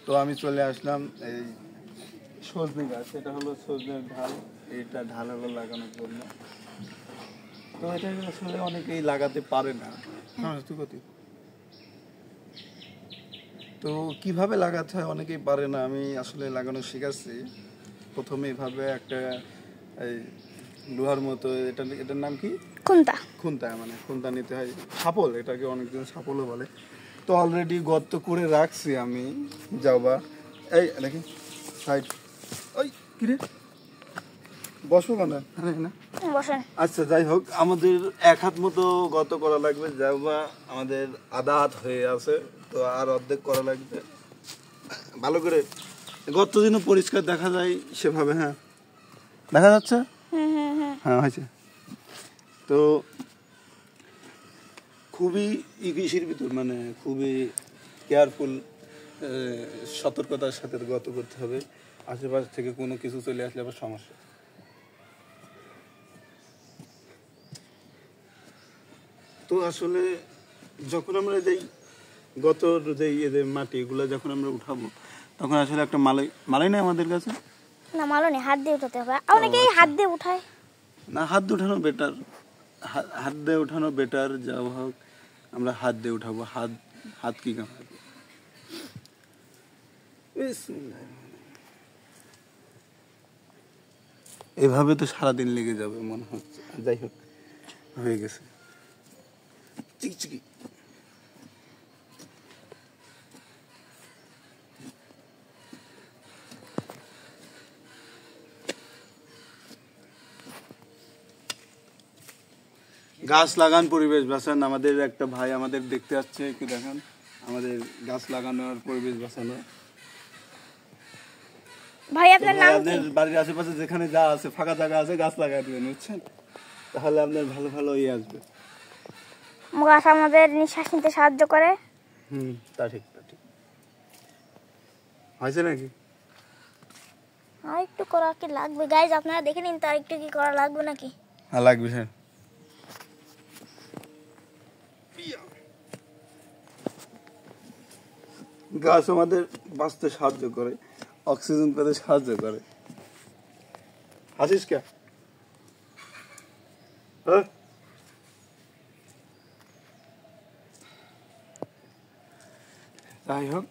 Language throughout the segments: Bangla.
তো আমি চলে আসলাম এই সজনে গাছ, এটা হলো সজনের ঢাল, এটা ঢাল হলো লাগানোর জন্য। তো এটা আসলে অনেকেই লাগাতে পারে না। তো কিভাবে লাগাতে হয় অনেকেই পারে না, আমি আসলে লাগানো শিখাচ্ছি। প্রথমে এভাবে একটা এই লোহার মতো, এটার নাম কি? খুন্তা। খুন্তা, মানে খুন্তা নিতে হয়, ছাপল, এটাকে অনেকজন ছাপলও বলে। তো অলরেডি গর্ত করে রাখছি আমি। যাওবা এই দেখি সাইড, ওই কিরে বসো কেন না? আচ্ছা যাই হোক, আমাদের 1 হাত মতো গর্ত করা লাগবে। যাওবা আমাদের আধা হাত হয়ে আছে, তো আর অর্ধেক করা লাগবে। ভালো করে গর্ত যেন পরিষ্কার দেখা যায় সেভাবে। হ্যাঁ দেখা যাচ্ছে, হ্যাঁ হয়েছে। তো খুবই ইগিসির ভিতর, মানে খুবই কেয়ারফুল, সতর্কতার সাথে গর্ত করতে হবে। আশেপাশ থেকে কোনো কিছু চলে আসলে আবার সমস্যা। তো আসলে যখন আমরা যেই গতর যেই এদের মাটি এগুলো যখন আমরা উঠাবো, তখন আসলে একটা মালাই নেই আমাদের কাছে। না মালও নেই, হাত দিয়ে উঠাতে হবে। অনেকেই হাত দিয়ে উঠায় না, হাত দিয়ে উঠানো বেটার, হাত দিয়ে উঠানো বেটার। যা হোক আমরা হাত দিয়ে উঠাবো। হাত কি কাম, এভাবে তো সারাদিন লেগে যাবে মনে হচ্ছে। যাই হোক হয়ে গেছে। চিকচিকি গাছ লাগান, পরিবেশ বাঁচান। আমাদের একটা ভাই আমাদের দেখতে আসছে, একটু দেখান আমাদের গাছ লাগানোর পরিবেশ বাঁচানো। ভাই আপনার নাম কি? আপনার বাড়ির আশেপাশে যেখানে যা আছে ফাঁকা জায়গা আছে গাছ লাগাই দিবেন, বুঝছেন? তাহলে আপনার ভালো ভালো আসবে। গাছ আমাদের নিঃশ্বাস নিতে সাহায্য করে। তা ঠিক হয়েছে নাকি? আর একটু করা কি লাগবে গাইজ, আপনারা দেখে নিন। তার একটু কি করা লাগবে নাকি? হ্যাঁ লাগবে স্যার। গাছ আমাদের বাঁচতে সাহায্য করে, অক্সিজেন পেতে সাহায্য করে। হাসিস কে? যাই হোক,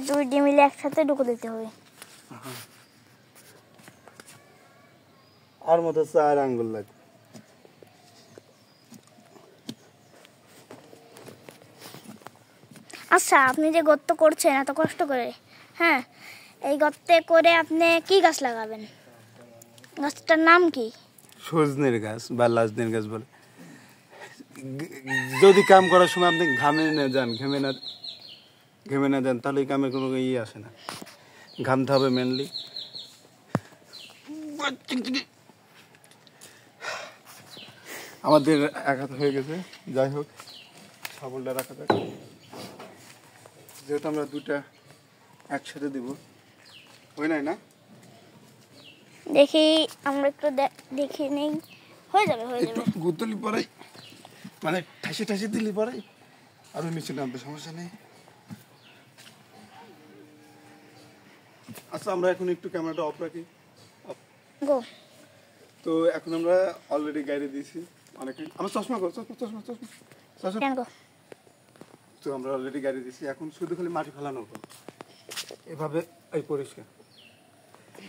দুইটি মিলে একসাথে ঢুকে দিতে হবে। আর মতো 4 আঙ্গুল লাগবে। আচ্ছা, আপনি যে গর্ত করছেন এত কষ্ট করে, হ্যাঁ, এই গর্তে করে আপনি কি গাছ লাগাবেন? গাছটার নাম কি? সজনের গাছ বা লাজনের গাছ বলে। যদি কাম করার সময় আপনি ঘেমে না যান তাহলে এই কামের কোনো ইয়ে আসে না। ঘামতে হবে মেনলি। আমাদের 1 হাত হয়ে গেছে। যাই হোক, শাবলটা রাখা যাক, যেহেতু আমরা দুটা একসাথে দিব। হয় নাই না? দেখি আমরা একটু দেখে নেই। হয়ে যাবে একটু গুতলি পরে, মানে ঠাসি দিলি পরে আরো নিচে নামবে, সমস্যা নেই। আচ্ছা, আমরা এখন একটু ক্যামেরাটা অফ রাখি। তো এখন আমরা অলরেডি গাড়ি দিয়েছি অনেকে। আমার চশমা তো আমরা অলরেডি গাড়ি দিয়েছি। এখন শুধু খালি মাটি ফেলানো হবে এভাবে, এই পরিষ্কার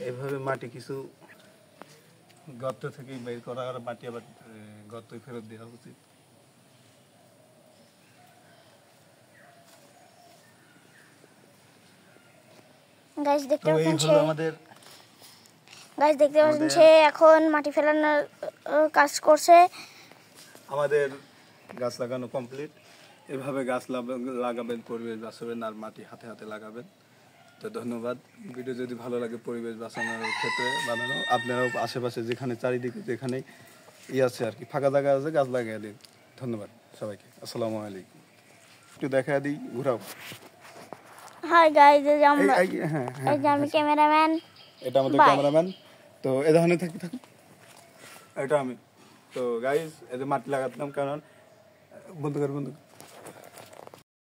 এভাবে মাটি কিছু গর্ত থেকে বের করা, আর মাটি আবার গর্তই ফেরত দেওয়া উচিত। গাইস দেখতে পাচ্ছেন সে এখন মাটি ফেলানোর কাজ করছে। আমাদের গাছ লাগানো কমপ্লিট। এভাবে গাছ লাগাবেন, পরিবেশ বাঁচাবেন, আর মাটি হাতে হাতে লাগাবেন। তো ধন্যবাদ। ভিডিও যদি ভালো লাগে পরিবেশ বাঁচানোর ক্ষেত্রে বানানো, আপনারাও আশেপাশে যেখানে চারিদিকে যেখানে আছে আর কি ফাঁকা জায়গা আছে গাছ লাগিয়ে দিন। ধন্যবাদ সবাইকে। আসসালামু আলাইকুম। একটু দেখা দিই, ঘুরাও। হাই গাইস, এই যে আমি ক্যামেরাম্যান, এটা আমাদের ক্যামেরাম্যান। তো এই ধরনের থাকুন, এটা আমি। তো গাইস, এই যে মাটি লাগাতাম, কারণ বন্ধ কর